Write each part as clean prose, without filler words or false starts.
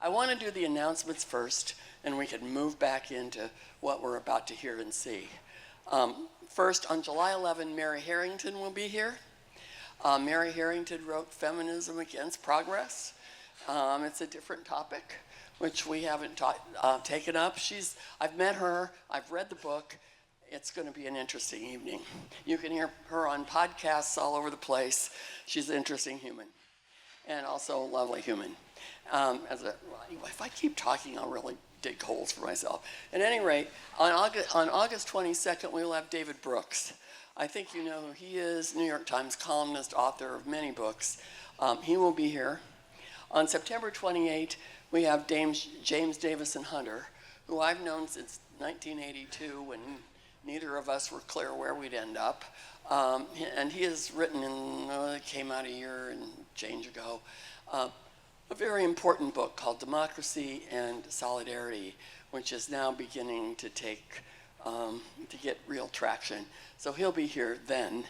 I want to do the announcements first, and we can move back into what we're about to hear and see. First, on July 11, Mary Harrington will be here. Mary Harrington wrote Feminism Against Progress. It's a different topic, which we haven't taken up. I've met her, I've read the book. It's going to be an interesting evening. You can hear her on podcasts all over the place. She's an interesting human, and also a lovely human. If I keep talking, I'll really dig holes for myself. At any rate, on August 22nd, we will have David Brooks. I think you know who he is, New York Times columnist, author of many books. He will be here. On September 28th, we have James Davison Hunter, who I've known since 1982 when neither of us were clear where we'd end up. And he has written, it came out a year and change ago, a very important book called Democracy and Solidarity, which is now beginning to get real traction. So he'll be here then.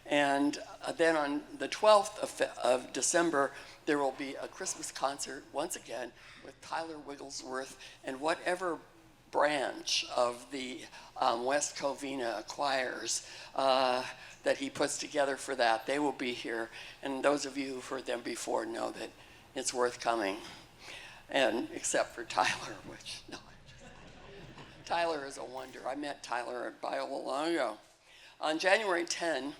And then on the 12th of December, there will be a Christmas concert once again with Tyler Wigglesworth and whatever branch of the West Covina choirs that he puts together for that. They will be here. And those of you who've heard them before know that it's worth coming. And except for Tyler, which, no. Tyler is a wonder. I met Tyler at Biola long ago. On January 10,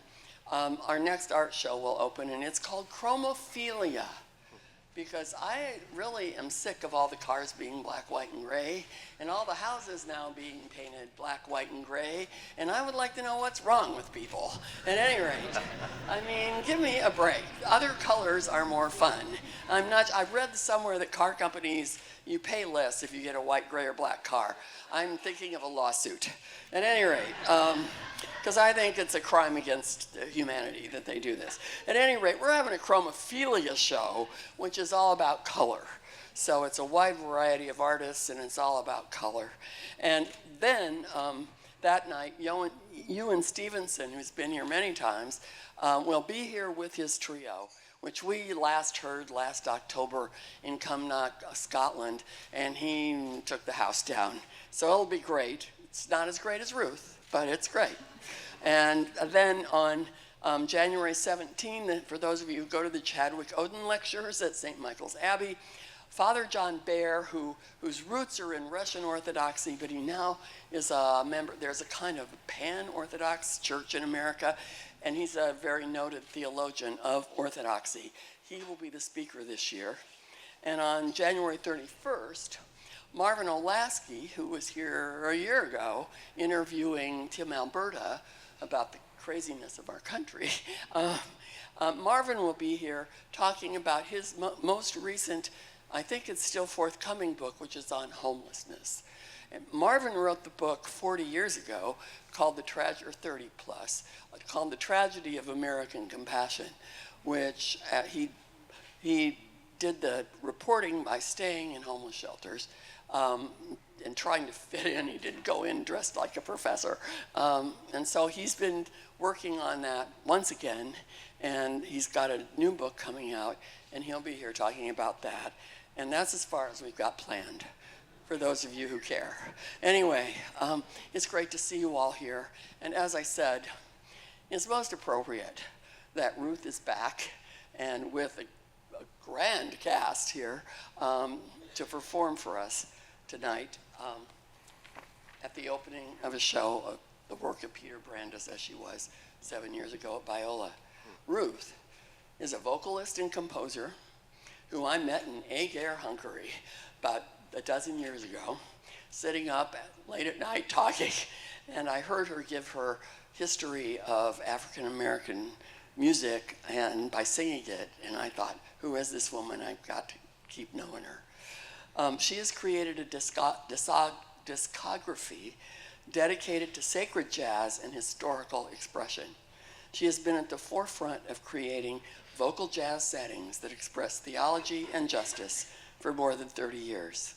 our next art show will open, and it's called Chromophilia, because I really am sick of all the cars being black, white, and gray, and all the houses now being painted black, white, and gray, and I would like to know what's wrong with people. At any rate, I mean, give me a break. Other colors are more fun. I've read somewhere that car companies, you pay less if you get a white, gray, or black car. I'm thinking of a lawsuit. At any rate, because I think it's a crime against humanity that they do this. At any rate, we're having a Chromophilia show, which is all about color. So it's a wide variety of artists, and it's all about color. And then that night, Ewan Stevenson, who's been here many times, will be here with his trio, which we last heard last October in Cumnock, Scotland, and he took the house down. So it'll be great. It's not as great as Ruth, but it's great. And then on January 17th, for those of you who go to the Chadwick Odin lectures at St. Michael's Abbey, Father John Baer, whose roots are in Russian Orthodoxy, but he now is a member, there's a kind of pan-Orthodox church in America, and he's a very noted theologian of Orthodoxy. He will be the speaker this year. And on January 31st, Marvin Olasky, who was here a year ago interviewing Tim Alberta about the craziness of our country, Marvin will be here talking about his most recent, I think it's still forthcoming book, which is on homelessness. And Marvin wrote the book 40 years ago called or 30 plus, called The Tragedy of American Compassion, which he did the reporting by staying in homeless shelters and trying to fit in. He didn't go in dressed like a professor. And so he's been working on that once again, and he's got a new book coming out, and he'll be here talking about that. And that's as far as we've got planned, for those of you who care. Anyway, it's great to see you all here. And as I said, it's most appropriate that Ruth is back and with a grand cast here to perform for us tonight at the opening of a show of the work of Peter Brandes, as she was 7 years ago at Biola. Ruth is a vocalist and composer who I met in Agar, Hungary, about a dozen years ago, sitting up late at night talking, and I heard her give her history of African American music and by singing it, and I thought, who is this woman? I've got to keep knowing her. She has created a discography dedicated to sacred jazz and historical expression. She has been at the forefront of creating vocal jazz settings that express theology and justice for more than 30 years.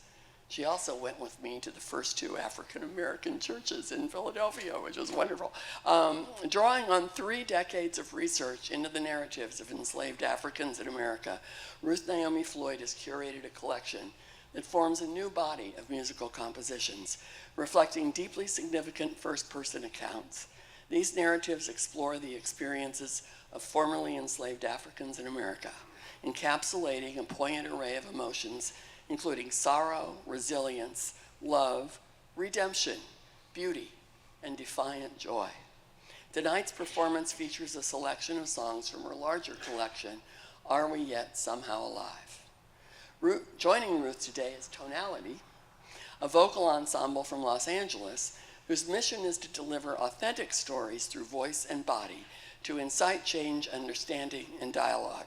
She also went with me to the first two African-American churches in Philadelphia, which was wonderful. Drawing on 3 decades of research into the narratives of enslaved Africans in America, Ruth Naomi Floyd has curated a collection that forms a new body of musical compositions, reflecting deeply significant first-person accounts. These narratives explore the experiences of formerly enslaved Africans in America, encapsulating a poignant array of emotions, including sorrow, resilience, love, redemption, beauty, and defiant joy. Tonight's performance features a selection of songs from her larger collection, Are We Yet Somehow Alive? Joining Ruth today is Tonality, a vocal ensemble from Los Angeles whose mission is to deliver authentic stories through voice and body to incite change, understanding, and dialogue.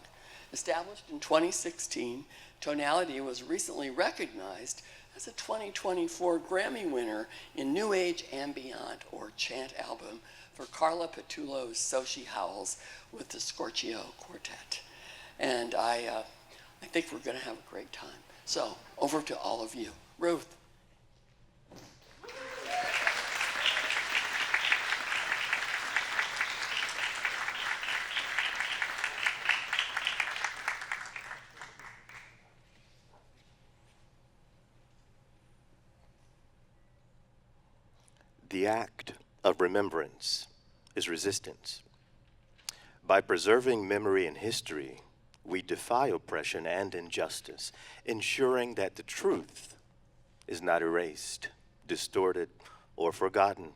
Established in 2016, Tonality was recently recognized as a 2024 Grammy winner in New Age Ambient or Chant album for Carla Petullo's So She Howls with the Scorchio Quartet. And I think we're going to have a great time. So, over to all of you. Ruth. The act of remembrance is resistance. By preserving memory and history, we defy oppression and injustice, ensuring that the truth is not erased, distorted, or forgotten.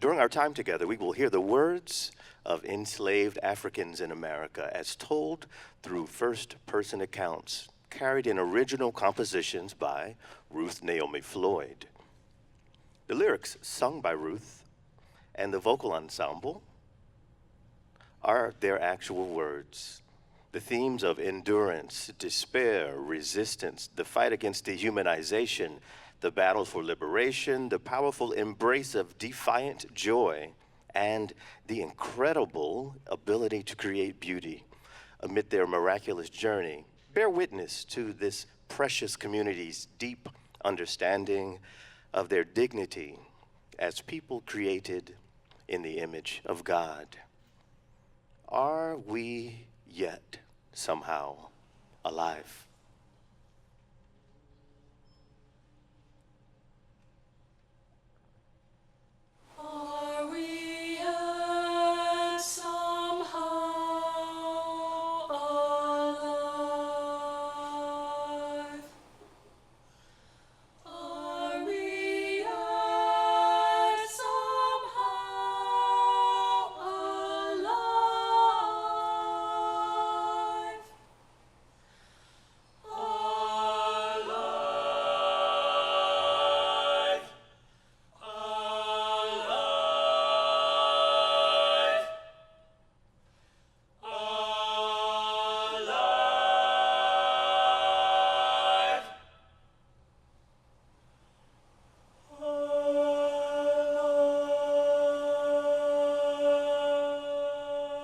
During our time together, we will hear the words of enslaved Africans in America as told through first-person accounts, carried in original compositions by Ruth Naomi Floyd. The lyrics sung by Ruth and the vocal ensemble are their actual words. The themes of endurance, despair, resistance, the fight against dehumanization, the battle for liberation, the powerful embrace of defiant joy, and the incredible ability to create beauty amid their miraculous journey bear witness to this precious community's deep understanding of their dignity as people created in the image of God. Are we yet somehow alive? Are we yet somehow alive? Are we yet somehow alive?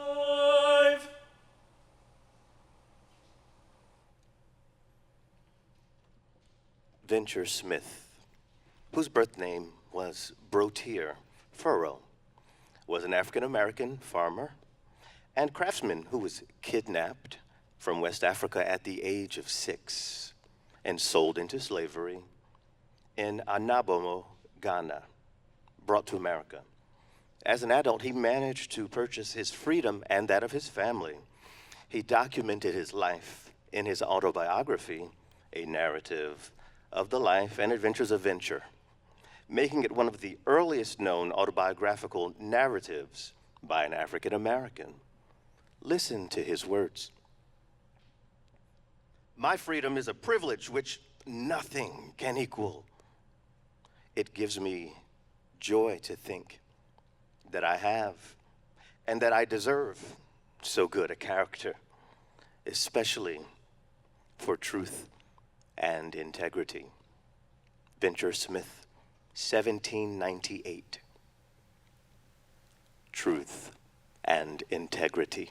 Alive. Venture Smith, whose birth name was Brotier Furrow, was an African-American farmer and craftsman who was kidnapped from West Africa at the age of 6 and sold into slavery in Anabomo, Ghana, brought to America. As an adult, he managed to purchase his freedom and that of his family. He documented his life in his autobiography, a narrative of the life and adventures of Venture, making it one of the earliest known autobiographical narratives by an African American. Listen to his words. My freedom is a privilege which nothing can equal. It gives me joy to think that I have and that I deserve so good a character, especially for truth and integrity. Venture Smith, 1798. Truth and integrity.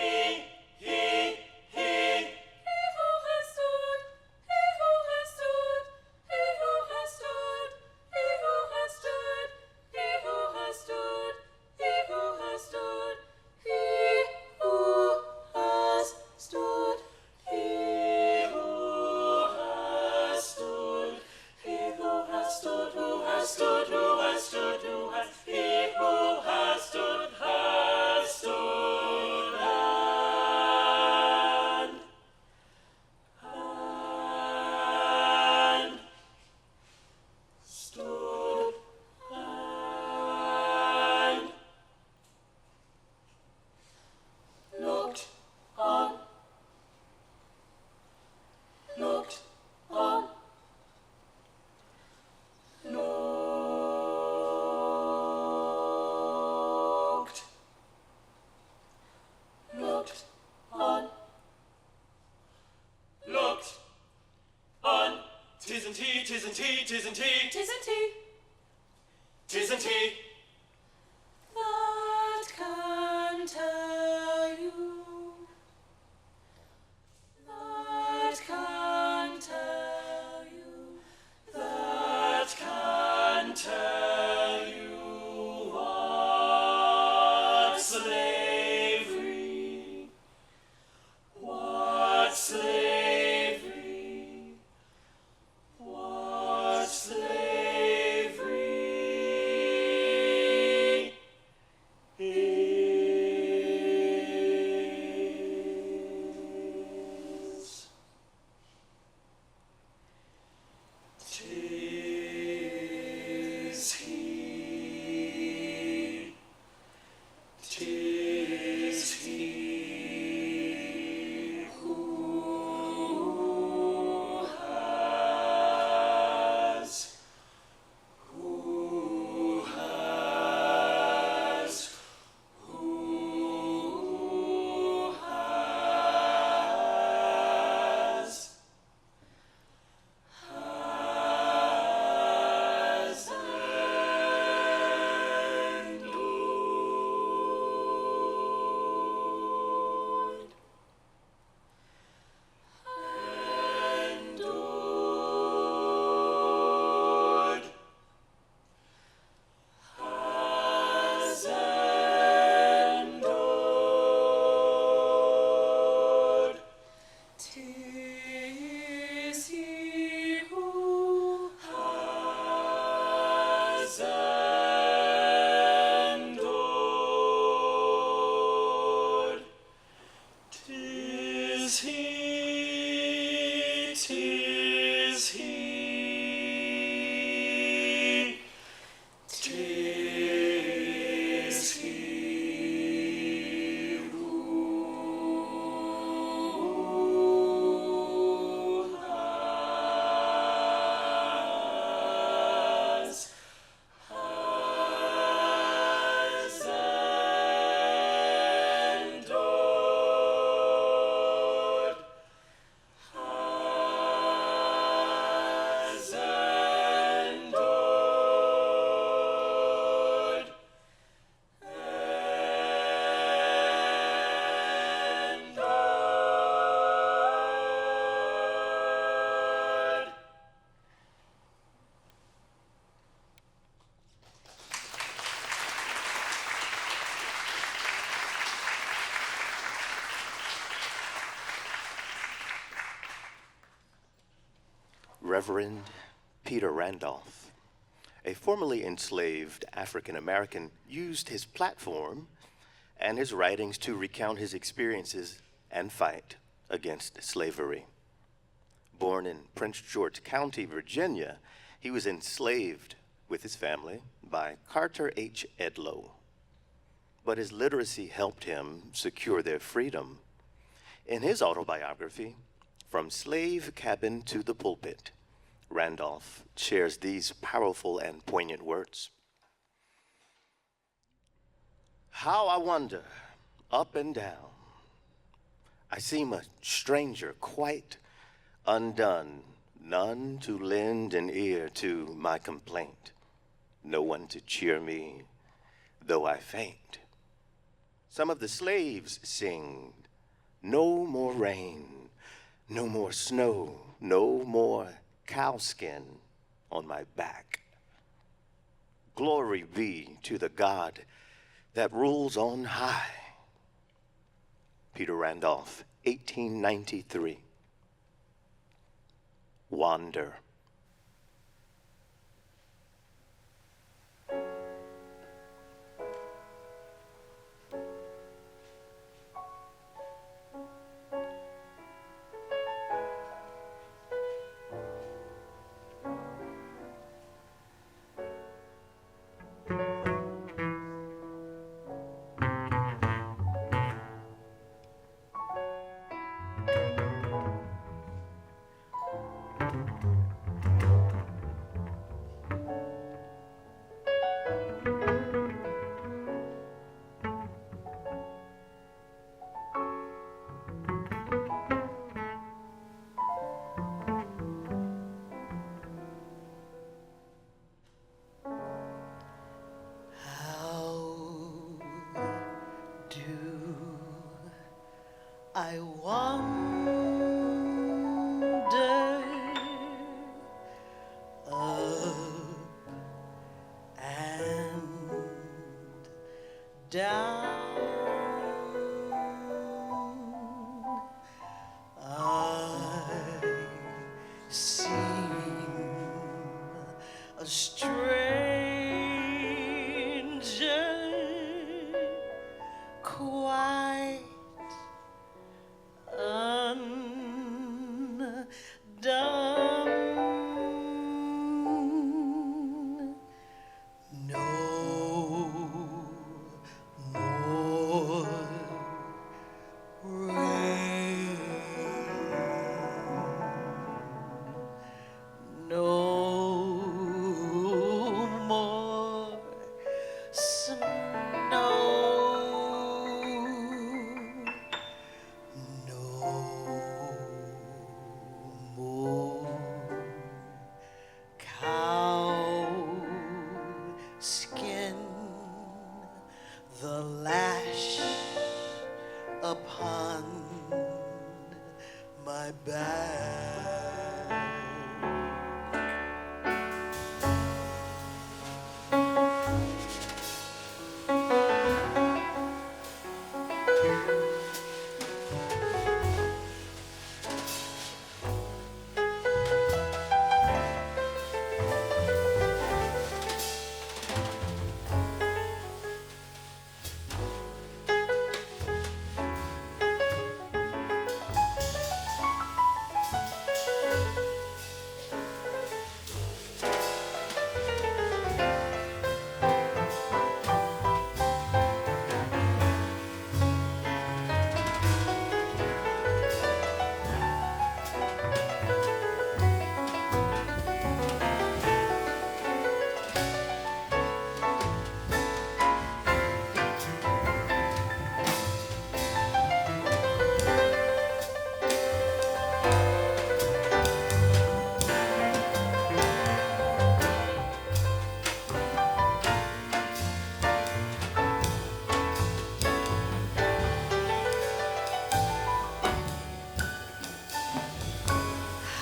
tea, tis and tea, tis and tea, tis and tea. That can tell you, that can tell you, that can tell you what slavery, what slavery, what slavery is. Tis he, tis he who has, who has, who has endured, has endured. 'Tis he who has endured. 'Tis he, 'tis he, 'tis he who has endured, has endured, endured. Reverend Peter Randolph, a formerly enslaved African American, used his platform and his writings to recount his experiences and fight against slavery. Born in Prince George County, Virginia, he was enslaved with his family by Carter H. Edlow. But his literacy helped him secure their freedom. In his autobiography, From Slave Cabin to the Pulpit, Randolph shares these powerful and poignant words. How I wander up and down, I seem a stranger quite undone, none to lend an ear to my complaint, no one to cheer me, though I faint. Some of the slaves sing, no more rain, no more snow, no more cowskin on my back. Glory be to the God that rules on high. Peter Randolph, 1893. Wander. I wonder up and down. I seem a stranger, quite undone. No more rain. No more snow. No more cow skin, the lash upon my back.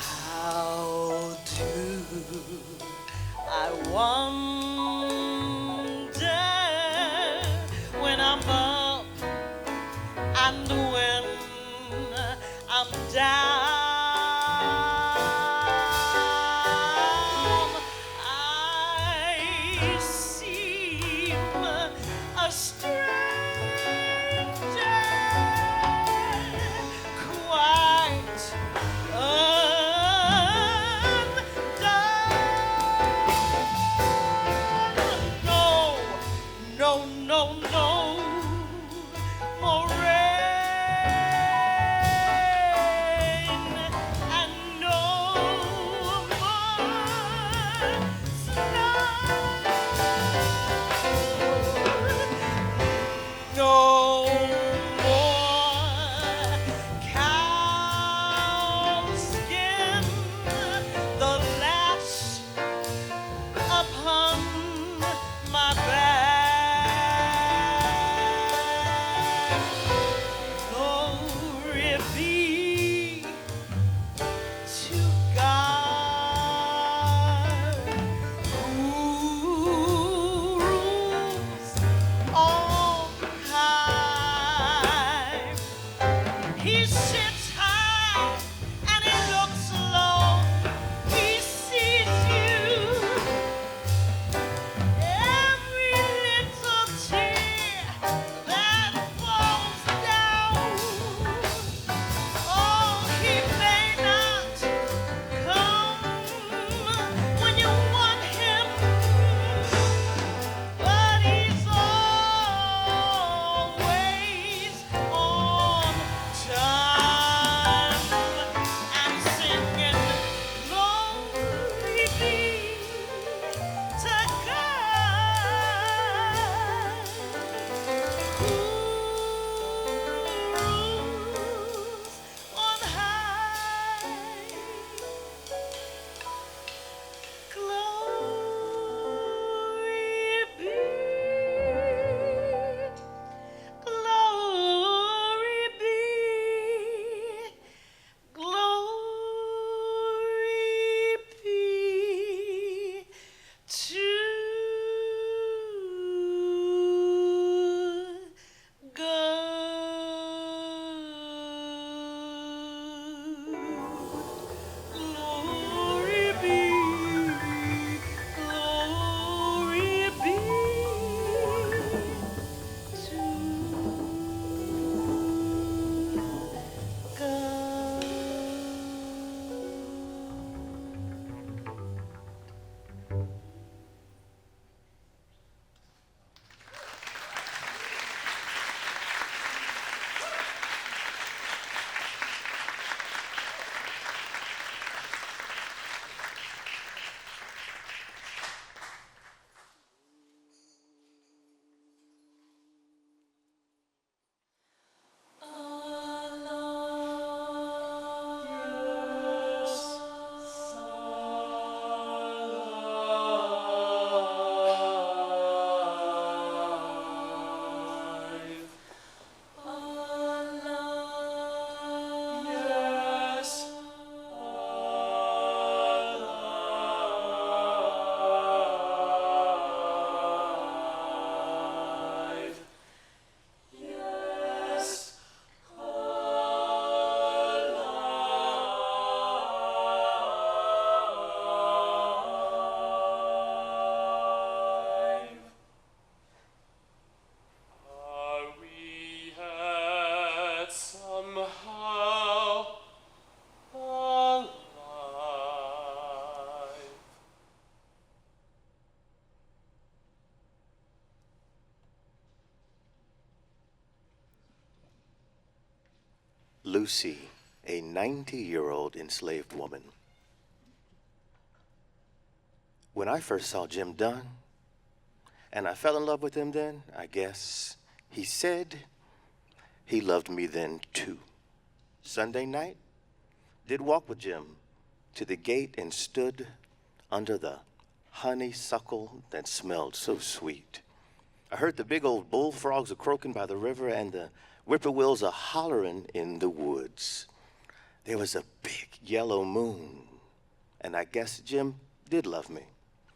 How do I wonder when I'm up and when I'm down? I seem a stranger, quite no more rain and no more snow. No more cow skin, the lash upon my back. Glory be to God who rules on high. He sits high and he looks low. He sees you, every little tear that falls down. Oh, he may not come when you want him, but he's always on time. how alive. Lucy, a 90-year-old enslaved woman. When I first saw Jim Dunn, and I fell in love with him then, I guess, he said he loved me then too. Sunday night, did walk with Jim to the gate and stood under the honeysuckle that smelled so sweet. I heard the big old bullfrogs a-croaking by the river and the whippoorwills a-hollering in the woods. There was a big yellow moon, and I guess Jim did love me.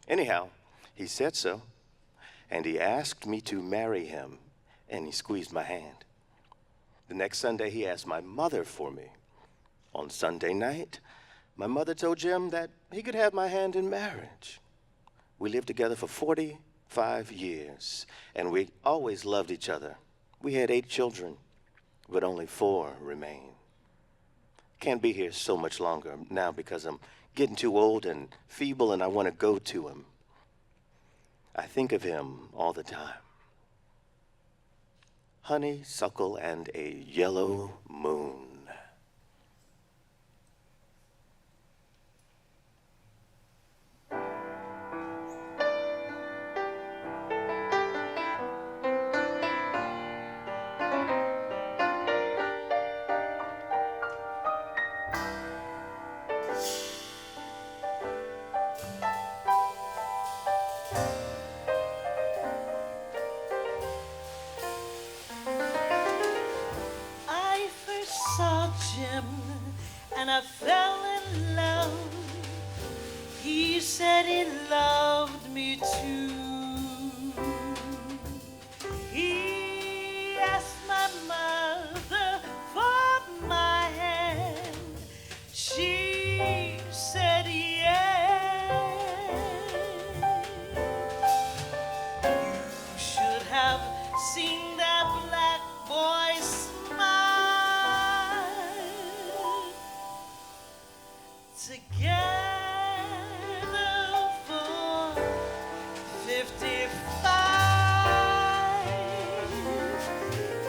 Anyhow, he said so, and he asked me to marry him, and he squeezed my hand. The next Sunday, he asked my mother for me. On Sunday night, my mother told Jim that he could have my hand in marriage. We lived together for 45 years, and we always loved each other. We had 8 children, but only 4 remain. Can't be here so much longer now because I'm getting too old and feeble and I want to go to him. I think of him all the time. Honeysuckle and a yellow moon. And I fell in love. He said he loved me too. He asked my mother for my hand. She said yes. You should have seen that black boy smile. Together for 55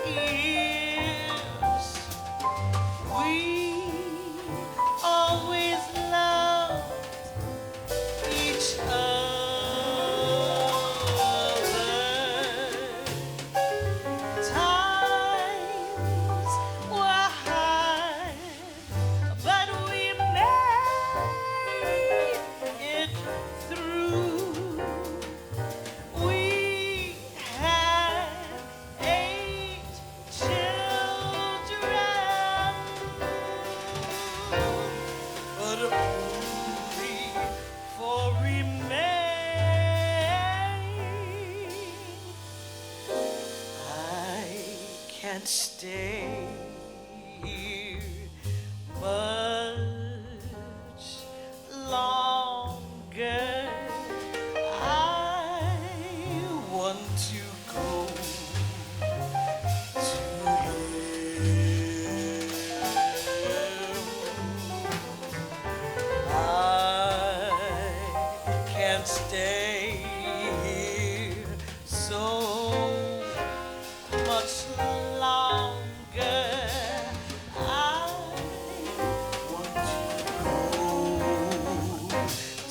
years. We always loved each other. Times were high, but we made it through. We had 8 children, but only 4 remain. I can't stay here much longer. I want to go to him. I can't stay here so much longer. I want to go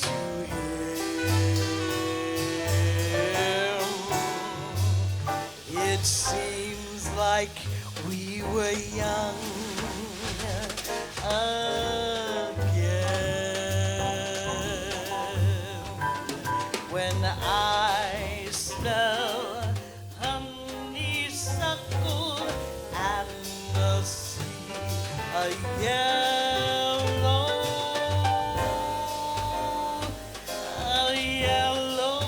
to him. It seems like we were young again when I smell honeysuckle and the sea a yellow, a yellow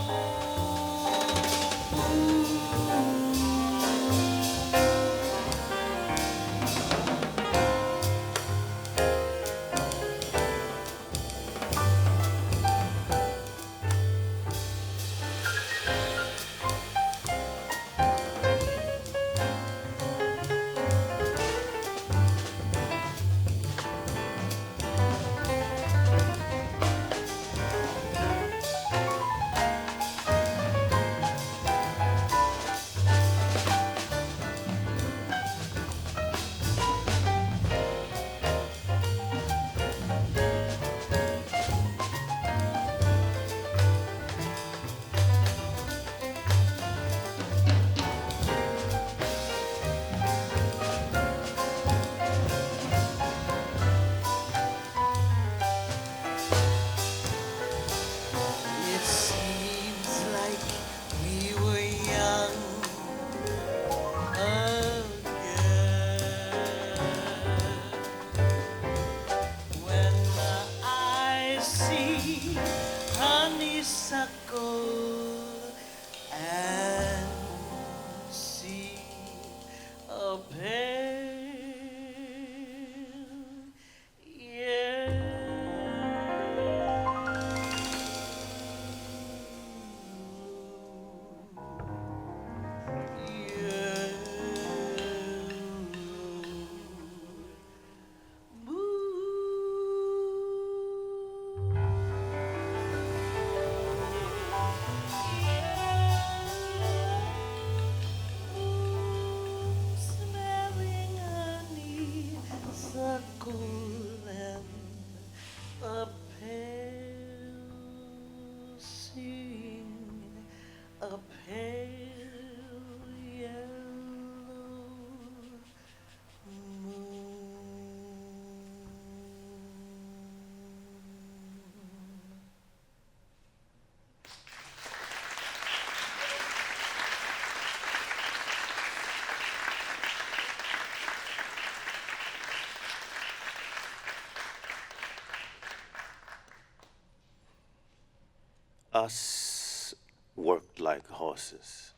Us worked like horses.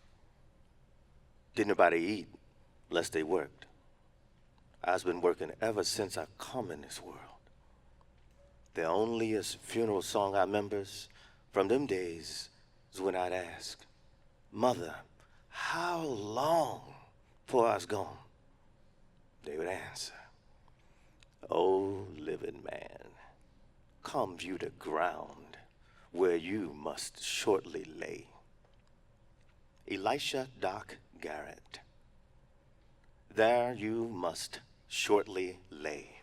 Didn't nobody eat unless they worked. I've been working ever since I come in this world. The onlyest funeral song I remembers from them days is when I'd ask, Mother, how long before I was gone? They would answer, Oh, living man, come view the ground where you must shortly lay. Elisha Doc Garrett, there you must shortly lay.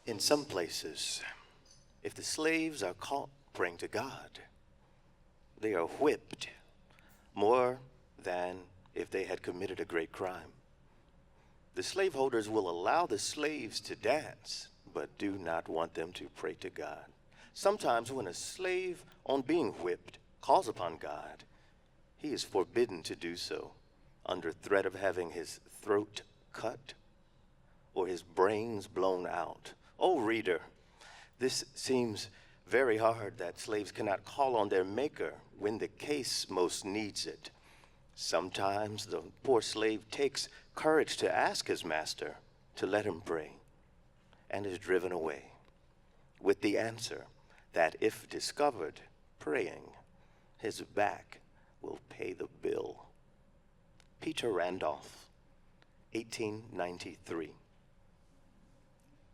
In some places, if the slaves are caught praying to God, they are whipped more than if they had committed a great crime. The slaveholders will allow the slaves to dance, but do not want them to pray to God. Sometimes when a slave, on being whipped, calls upon God, he is forbidden to do so under threat of having his throat cut or his brains blown out. Oh, reader, this seems very hard that slaves cannot call on their maker when the case most needs it. Sometimes the poor slave takes courage to ask his master to let him pray and is driven away with the answer that if discovered praying, his back will pay the bill. Peter Randolph, 1893.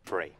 Pray.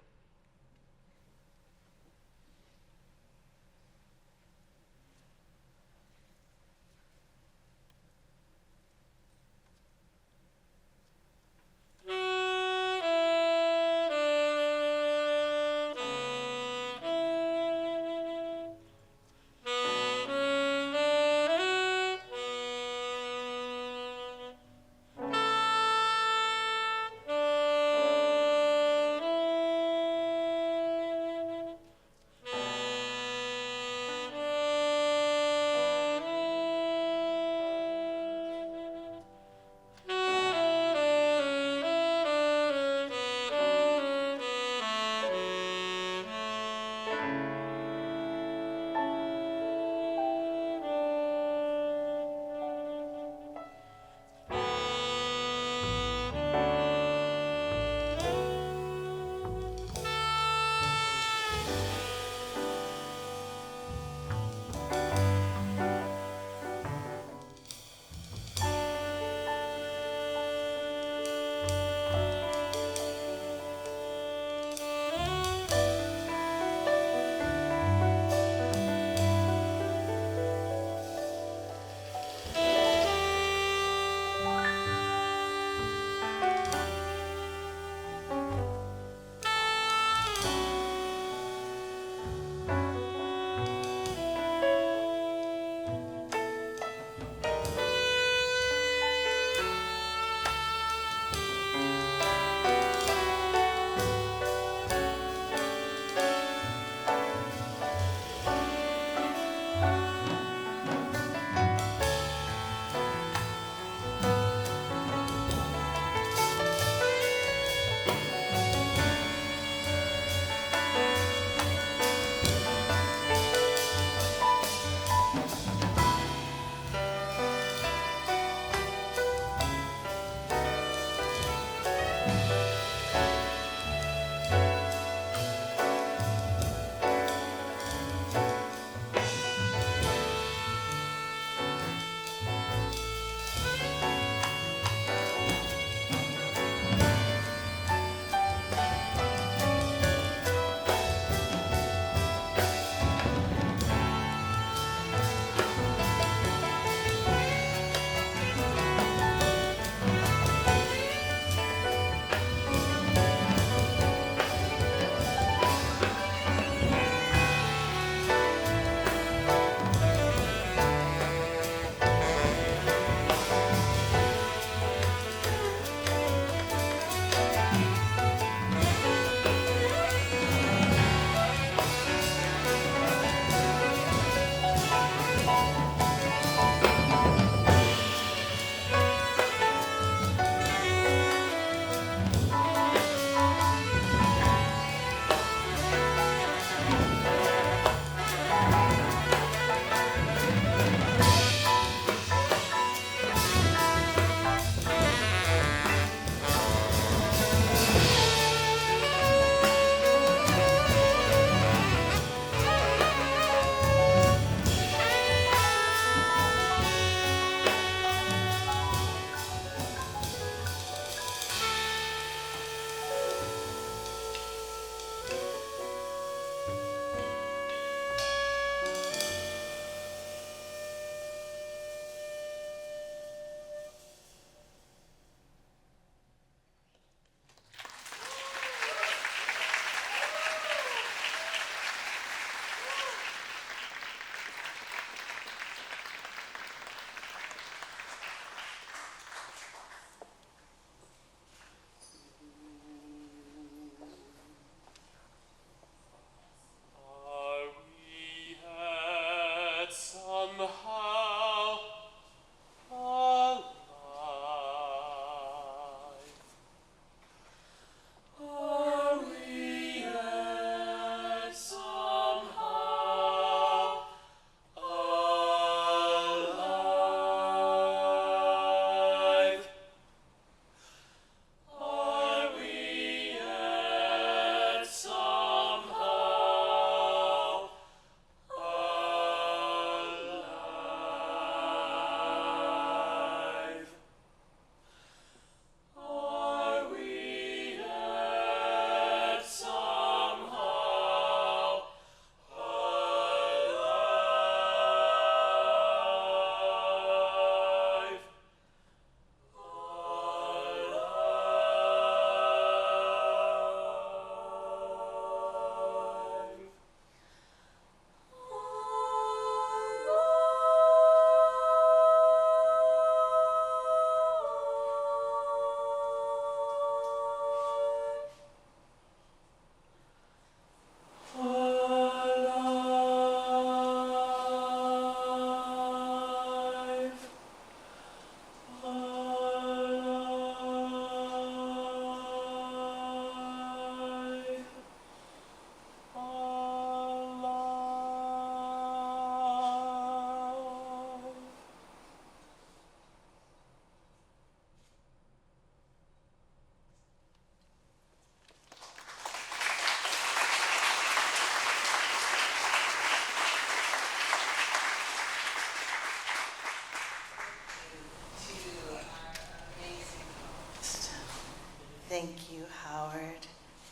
thank you, Howard.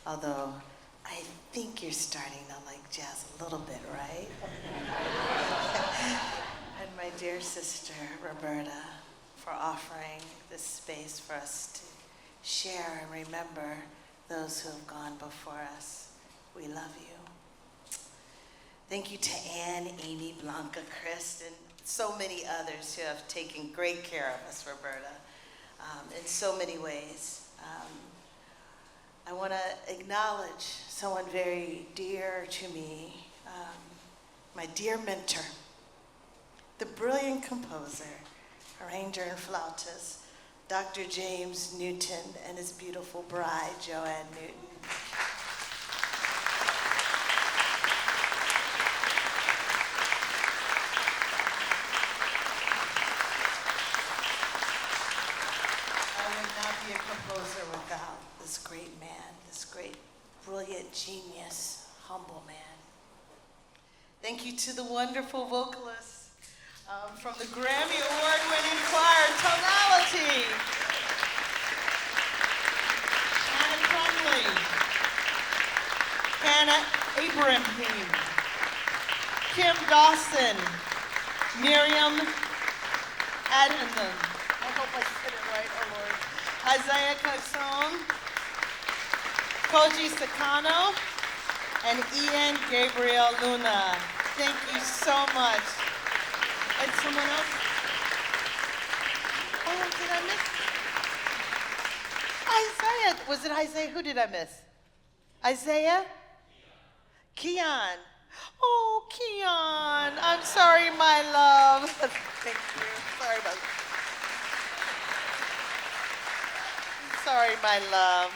Although I think you're starting to like jazz a little bit, right? And my dear sister, Roberta, for offering this space for us to share and remember those who have gone before us. We love you. Thank you to Anne, Amy, Blanca, Chris, and so many others who have taken great care of us, Roberta, in so many ways. I want to acknowledge someone very dear to me, my dear mentor, the brilliant composer, arranger, and flautist, Dr. James Newton, and his beautiful bride, Joanne Newton. I would not be a composer without this great man, this great, brilliant genius, humble man. Thank you to the wonderful vocalists from the Grammy Award-winning choir, Tonality. Hannah Crumley, Hannah Abraham, Kim Dawson, Miriam Adnan. I hope I said it right, oh Lord. Isaiah Coxon, Koji Sakano, and Ian Gabriel Luna. Thank you so much. And someone else? Oh, did I miss? Isaiah. Was it Isaiah? Who did I miss? Isaiah? Keon. Oh, Keon. I'm sorry, my love. Thank you. Sorry about that. Sorry, my love.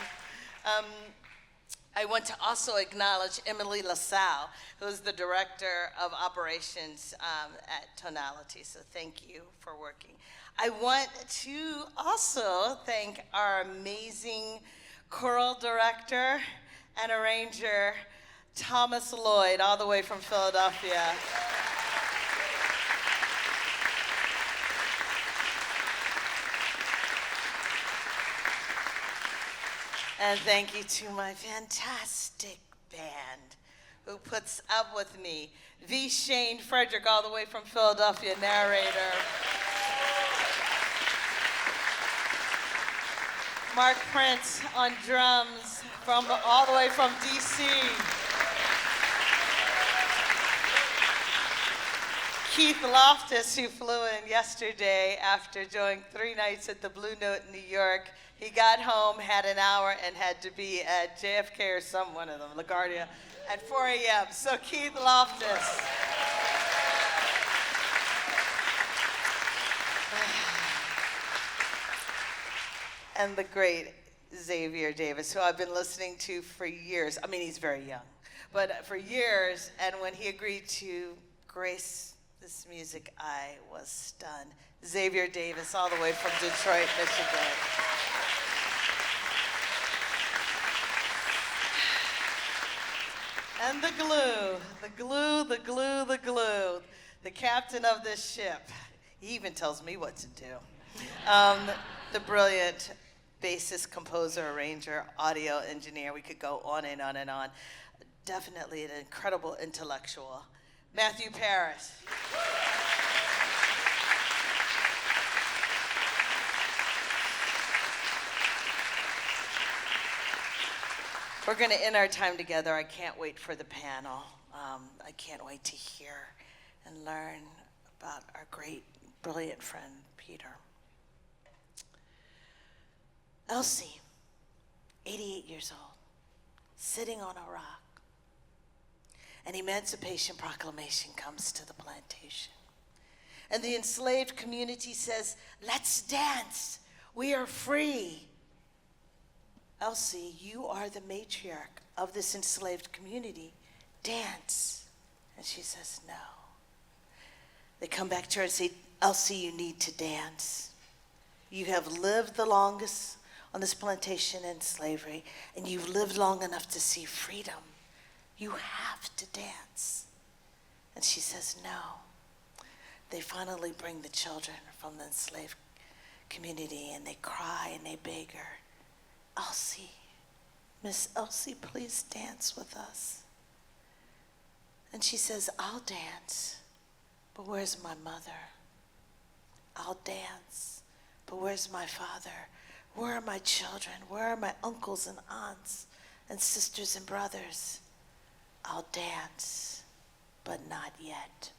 I want to also acknowledge Emily LaSalle, who is the Director of Operations at Tonality, so thank you for working. I want to also thank our amazing choral director and arranger, Thomas Lloyd, all the way from Philadelphia. And thank you to my fantastic band who puts up with me. V. Shane Frederick, all the way from Philadelphia, narrator. Mark Prince on drums, all the way from DC. Keith Loftus, who flew in yesterday after doing 3 nights at the Blue Note in New York. He got home, had an hour, and had to be at JFK or one of them, LaGuardia, at 4 a.m. So Keith Loftus. And the great Xavier Davis, who I've been listening to for years. I mean, he's very young, but for years. And when he agreed to grace this music, I was stunned. Xavier Davis, all the way from Detroit, Michigan. And the glue, the captain of this ship. He even tells me what to do. The brilliant bassist, composer, arranger, audio engineer. We could go on and on and on. Definitely an incredible intellectual. Matthew Paris. We're going to end our time together. I can't wait for the panel. I can't wait to hear and learn about our great, brilliant friend, Peter. Elsie, 88 years old, sitting on a rock. An Emancipation Proclamation comes to the plantation. And the enslaved community says, let's dance. We are free. Elsie, you are the matriarch of this enslaved community. Dance. And she says, no. They come back to her and say, Elsie, you need to dance. You have lived the longest on this plantation in slavery, and you've lived long enough to see freedom. You have to dance. And she says, no. They finally bring the children from the enslaved community, and they cry and they beg her, Elsie, Elsie. Miss Elsie, please dance with us. And she says, I'll dance, but where's my mother? I'll dance, but where's my father? Where are my children? Where are my uncles and aunts and sisters and brothers? I'll dance, but not yet.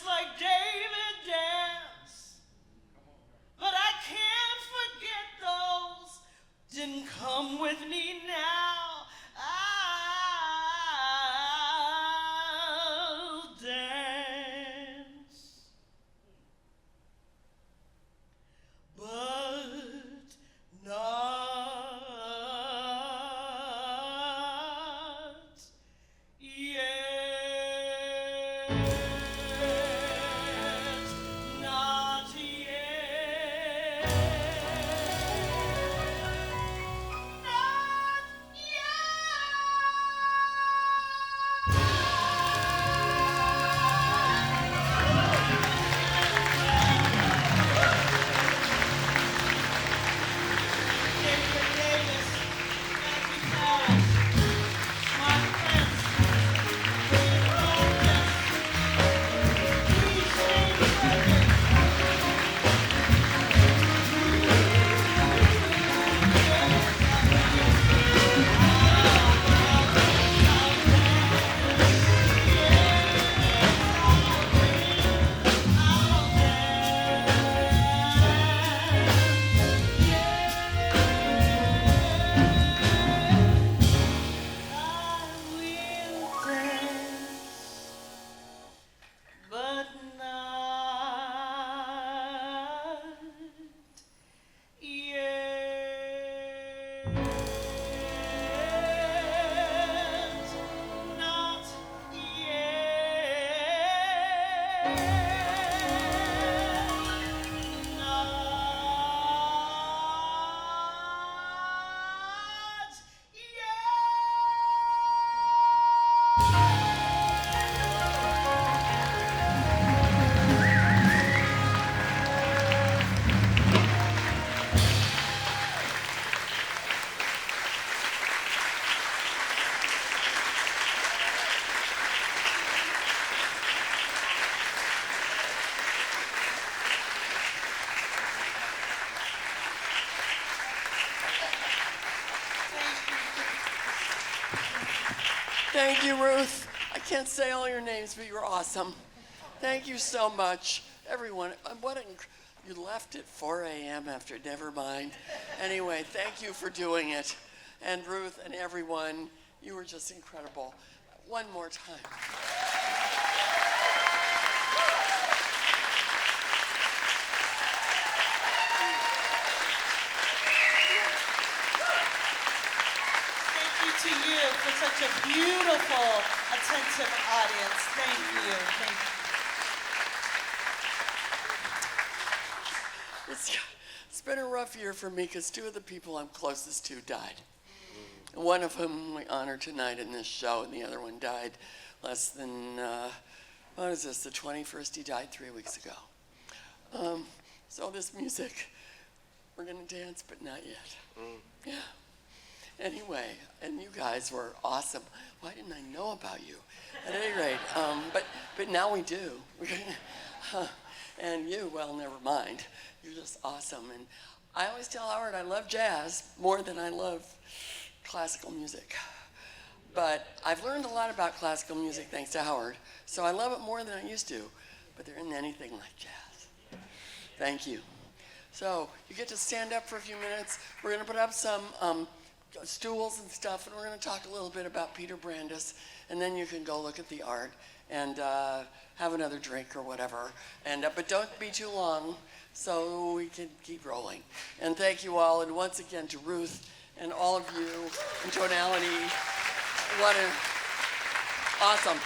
dance like David danced. But I can't forget those didn't come with me now. I'll dance. But not yet. Not yet. Not David Davis, Matthew Flowers, Mark Prince, David Holmes, Please Shane Frederick. But not yet. Not yet. Not Thank you, Ruth. I can't say all your names, but you're awesome. Thank you so much, everyone. You left at 4 a.m. after, never mind. Anyway, thank you for doing it. And Ruth and everyone, you were just incredible. One more time. Thank you to you for such a beautiful, attentive audience. Thank you. Thank you. It's been a rough year for me because two of the people I'm closest to died. One of whom we honor tonight in this show, and the other one died less than, what is this, the 21st? He died 3 weeks ago. So this music, we're going to dance, but not yet. Yeah. Anyway, and you guys were awesome. Why didn't I know about you? At any rate, but now we do. And you, well, never mind. You're just awesome. And I always tell Howard I love jazz more than I love classical music. But I've learned a lot about classical music thanks to Howard, so I love it more than I used to. But there isn't anything like jazz. Thank you. So you get to stand up for a few minutes. We're going to put up some stools and stuff, and we're going to talk a little bit about Peter Brandis, and then you can go look at the art and have another drink or whatever. And but don't be too long, so we can keep rolling. And thank you all, and once again to Ruth and all of you in Tonality. What an awesome.